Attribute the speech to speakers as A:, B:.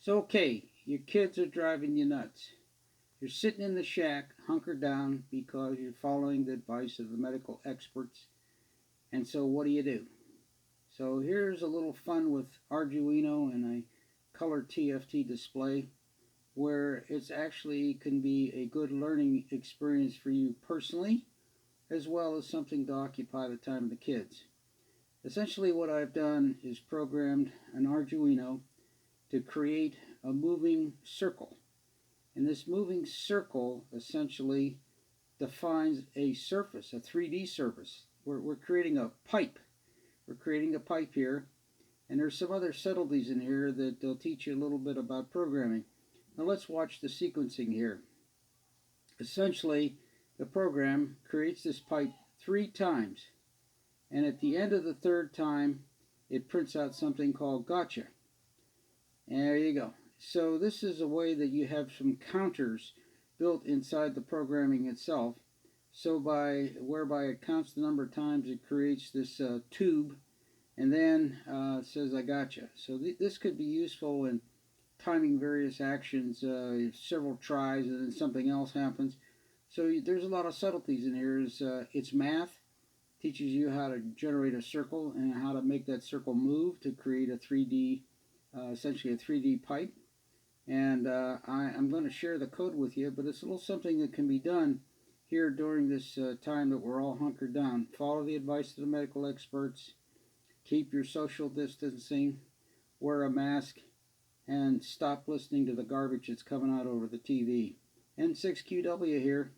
A: So, okay, your kids are driving you nuts. You're sitting in the shack, hunkered down, because you're following the advice of the medical experts. And so, what do? So, here's a little fun with Arduino and a color TFT display where it's actually can be a good learning experience for you personally, as well as something to occupy the time of the kids. Essentially, what I've done is programmed an Arduino to create a moving circle. And this moving circle essentially defines a surface, a 3D surface. We're creating a pipe. We're creating a pipe here. And there's some other subtleties in here that they'll teach you a little bit about programming. Now let's watch the sequencing here. Essentially, the program creates this pipe 3 times. And at the end of the third time, it prints out something called gotcha. And there you go. So this is a way that you have some counters built inside the programming itself. So whereby it counts the number of times it creates this tube, and then it says I gotcha. So this could be useful in timing various actions, several tries, and then something else happens. So there's a lot of subtleties in here. It's math, teaches you how to generate a circle and how to make that circle move to create a 3D, essentially a 3D pipe. And I'm going to share the code with you, but it's a little something that can be done here during this time that we're all hunkered down. Follow the advice of the medical experts, keep your social distancing, wear a mask, and stop listening to the garbage that's coming out over the TV. N6QW here.